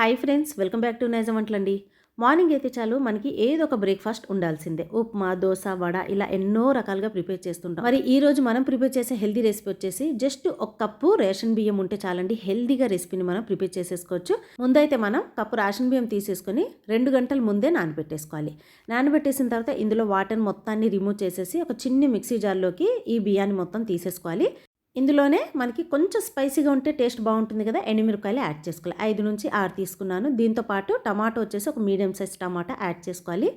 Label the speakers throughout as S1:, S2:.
S1: Hi friends, welcome back to Nizam వంటలండి. Morning అయితే చాలు మనకి ఏదో ఒక బ్రేక్ఫాస్ట్ ఉండాల్సిందే. ఉప్మా, దోశ, వడ ఇలా ఎన్నో రకాలుగా ప్రిపేర్ చేస్తుంటాం. మరి ఈ రోజు మనం ప్రిపేర్ చేసే హెల్దీ రెసిపీ వచ్చేసి జస్ట్ ఒక కప్పు రేషన్ బియ్యం ఉంటే చాలండి. హెల్దీగా రెసిపీని మనం ప్రిపేర్ చేసేసుకోవచ్చు. ముందైతే మనం కప్పు రేషన్ బియ్యం తీసేసుకొని 2 గంటల ముందే నానబెట్టేసుకోవాలి. నానబెట్టేసిన తర్వాత ఇందులో వాటర్ మొత్తాన్ని రిమూవ్ చేసేసి ఒక చిన్న మిక్సీ జార్లోకి ఈ బియ్యాన్ని మొత్తం తీసేసుకోవాలి. ఇందులోనే మనకి కొంచెం స్పైసీగా ఉంటే టేస్ట్ బాగుంటుంది కదా, ఎండుమిరపకాయలు యాడ్ చేసుకోవాలి. 5 నుంచి 6 తీసుకున్నాను. దీంతో పాటు టమాటో వచ్చేసి ఒక మీడియం సైజ్ టమాటా యాడ్ చేసుకోవాలి.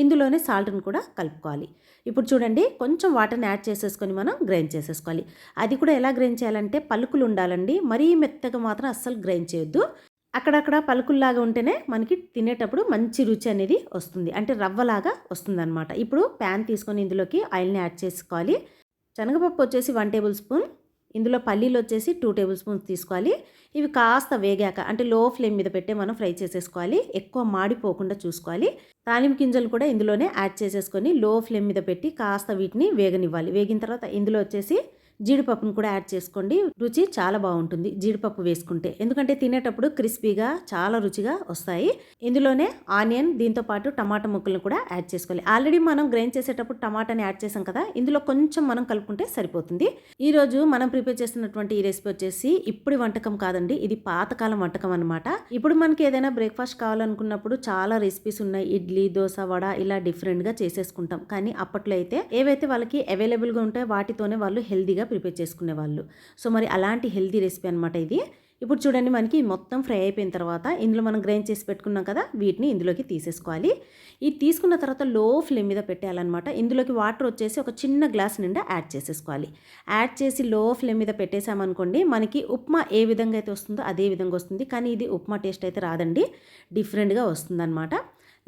S1: ఇందులోనే సాల్ట్ని కూడా కలుపుకోవాలి. ఇప్పుడు చూడండి, కొంచెం వాటర్ని యాడ్ చేసేసుకొని మనం గ్రైండ్ చేసేసుకోవాలి. అది కూడా ఎలా గ్రైండ్ చేయాలంటే పలుకులు ఉండాలండి, మరీ మెత్తగా మాత్రం అస్సలు గ్రైండ్ చేయొద్దు. అక్కడక్కడ పలుకుల్లాగా ఉంటేనే మనకి తినేటప్పుడు మంచి రుచి అనేది వస్తుంది, అంటే రవ్వలాగా వస్తుంది అనమాట. ఇప్పుడు ప్యాన్ తీసుకొని ఇందులోకి ఆయిల్ని యాడ్ చేసుకోవాలి. శనగపప్పు వచ్చేసి 1 టేబుల్ స్పూన్, ఇందులో పల్లీలు వచ్చేసి 2 టేబుల్ స్పూన్స్ తీసుకోవాలి. ఇవి కాస్త వేగాక అంటే లో ఫ్లేమ్ మీద పెట్టే మనం ఫ్రై చేసేసుకోవాలి. ఎక్కువ మాడిపోకుండా చూసుకోవాలి. తాలింపు గింజలు కూడా ఇందులోనే యాడ్ చేసేసుకొని లో ఫ్లేమ్ మీద పెట్టి కాస్త వీటిని వేగనివ్వాలి. వేగిన తర్వాత ఇందులో వచ్చేసి జీడిపప్పును కూడా యాడ్ చేసుకోండి. రుచి చాలా బాగుంటుంది జీడిపప్పు వేసుకుంటే, ఎందుకంటే తినేటప్పుడు క్రిస్పీగా చాలా రుచిగా వస్తాయి. ఇందులోనే ఆనియన్, దీంతో పాటు టమాటా ముక్కలను కూడా యాడ్ చేసుకోవాలి. ఆల్రెడీ మనం గ్రైండ్ చేసేటప్పుడు టమాటాని యాడ్ చేసాం కదా, ఇందులో కొంచెం మనం కలుపుకుంటే సరిపోతుంది. ఈరోజు మనం ప్రిపేర్ చేస్తున్నటువంటి ఈ రెసిపీ వచ్చేసి ఇప్పుడు వంటకం కాదండి, ఇది పాతకాలం వంటకం అనమాట. ఇప్పుడు మనకి ఏదైనా బ్రేక్ఫాస్ట్ కావాలనుకున్నప్పుడు చాలా రెసిపీస్ ఉన్నాయి. ఇడ్లీ, దోశ, వడ ఇలా డిఫరెంట్గా చేసేసుకుంటాం. కానీ అప్పట్లో అయితే ఏవైతే వాళ్ళకి అవైలబుల్గా ఉంటాయో వాటితోనే వాళ్ళు హెల్దీగా ప్రిపేర్ చేసుకునేవాళ్ళు. సో మరి అలాంటి హెల్దీ రెసిపీ అనమాట ఇది. ఇప్పుడు చూడండి, మనకి మొత్తం ఫ్రై అయిపోయిన తర్వాత ఇందులో మనం గ్రైండ్ చేసి పెట్టుకున్నాం కదా, వీటిని ఇందులోకి తీసేసుకోవాలి. ఇది తీసుకున్న తర్వాత లో ఫ్లేమ్ మీద పెట్టేయాలన్నమాట. ఇందులోకి వాటర్ వచ్చేసి ఒక చిన్న గ్లాస్ నిండా యాడ్ చేసేసుకోవాలి. యాడ్ చేసి లో ఫ్లేమ్ మీద పెట్టేసామనుకోండి, మనకి ఉప్మా ఏ విధంగా అయితే వస్తుందో అదే విధంగా వస్తుంది. కానీ ఇది ఉప్మా టేస్ట్ అయితే రాదండి, డిఫరెంట్గా వస్తుందన్నమాట.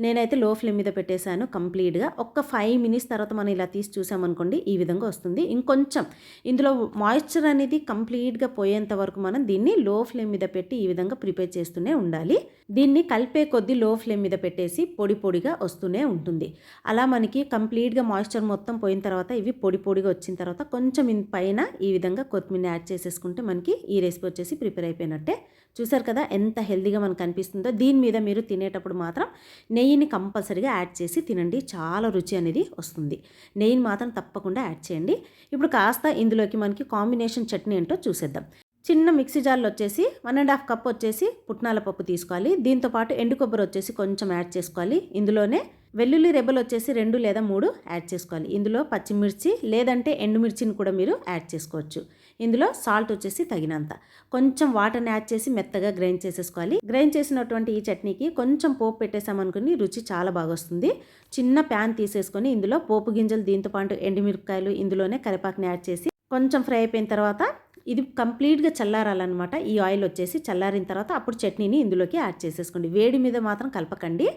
S1: నేనైతే లో ఫ్లేమ్ మీద పెట్టేశాను కంప్లీట్గా. ఒక్క 5 మినిట్స్ తర్వాత మనం ఇలా తీసి చూసామనుకోండి, ఈ విధంగా వస్తుంది. ఇంకొంచెం ఇందులో మాయిశ్చర్ అనేది కంప్లీట్గా పోయేంత వరకు మనం దీన్ని లో ఫ్లేమ్ మీద పెట్టి ఈ విధంగా ప్రిపేర్ చేస్తూనే ఉండాలి. దీన్ని కలిపే కొద్దీ లో ఫ్లేమ్ మీద పెట్టేసి పొడి పొడిగా వస్తూనే ఉంటుంది. అలా మనకి కంప్లీట్గా మాయిశ్చర్ మొత్తం పోయిన తర్వాత ఇవి పొడి పొడిగా వచ్చిన తర్వాత కొంచెం పైన ఈ విధంగా కొత్తిమీర యాడ్ చేసేసుకుంటే మనకి ఈ రెసిపీ వచ్చేసి ప్రిపేర్ అయిపోయినట్టే. చూసారు కదా ఎంత హెల్దీగా మనకు అనిపిస్తుందో. దీని మీద మీరు తినేటప్పుడు మాత్రం నెయ్యిని కంపల్సరీగా యాడ్ చేసి తినండి, చాలా రుచి అనేది వస్తుంది. నెయ్యిని మాత్రం తప్పకుండా యాడ్ చేయండి. ఇప్పుడు కాస్త ఇందులోకి మనకి కాంబినేషన్ చట్నీ ఏంటో చూసేద్దాం. చిన్న మిక్సీ జార్లో వచ్చేసి 1.5 కప్ వచ్చేసి పుట్నాల పప్పు తీసుకోవాలి. దీంతోపాటు ఎండు కొబ్బరి వచ్చేసి కొంచెం యాడ్ చేసుకోవాలి. ఇందులోనే వెల్లుల్లి రెబ్బలు వచ్చేసి 2 లేదా 3 యాడ్ చేసుకోవాలి. ఇందులో పచ్చిమిర్చి లేదంటే ఎండుమిర్చిని కూడా మీరు యాడ్ చేసుకోవచ్చు. ఇందులో సాల్ట్ వచ్చేసి తగినంత, కొంచెం వాటర్ని యాడ్ చేసి మెత్తగా గ్రైండ్ చేసేసుకోవాలి. గ్రైండ్ చేసినటువంటి ఈ చట్నీకి కొంచెం పోపు పెట్టేసామనుకుని రుచి చాలా బాగా వస్తుంది. చిన్న ప్యాన్ తీసేసుకొని ఇందులో పోపు గింజలు, దీంతో పాటు ఎండుమిరపకాయలు, ఇందులోనే కరివేపాకుని యాడ్ చేసి కొంచెం ఫ్రై అయిపోయిన తర్వాత ఇది కంప్లీట్గా చల్లారాలన్నమాట. ఈ ఆయిల్ వచ్చేసి చల్లారిన తర్వాత అప్పుడు చట్నీని ఇందులోకి యాడ్ చేసేసుకోండి. వేడి మీద మాత్రం కలపకండి,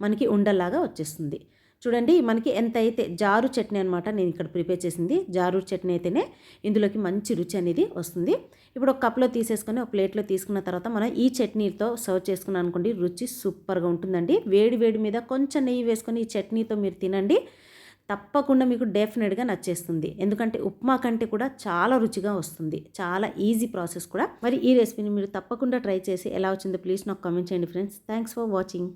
S1: మనకి ఉండల్లాగా వచ్చేస్తుంది. చూడండి, మనకి ఎంత అయితే జారు చట్నీ అనమాట నేను ఇక్కడ ప్రిపేర్ చేసింది. జారు చట్నీ అయితేనే ఇందులోకి మంచి రుచి అనేది వస్తుంది. ఇప్పుడు ఒక కప్లో తీసేసుకొని ఒక ప్లేట్లో తీసుకున్న తర్వాత మనం ఈ చట్నీతో సర్వ్ చేసుకున్నాం అనుకోండి, రుచి సూపర్గా ఉంటుందండి. వేడి వేడి మీద కొంచెం నెయ్యి వేసుకొని ఈ చట్నీతో మీరు తినండి, తప్పకుండా మీకు డెఫినెట్గా నచ్చేస్తుంది. ఎందుకంటే ఉప్మా కంటే కూడా చాలా రుచిగా వస్తుంది. చాలా ఈజీ ప్రాసెస్ కూడా. మరి ఈ రెసిపీని మీరు తప్పకుండా ట్రై చేసి ఎలా వచ్చిందో ప్లీజ్ నాకు కామెంట్ చేయండి ఫ్రెండ్స్. Thanks for watching.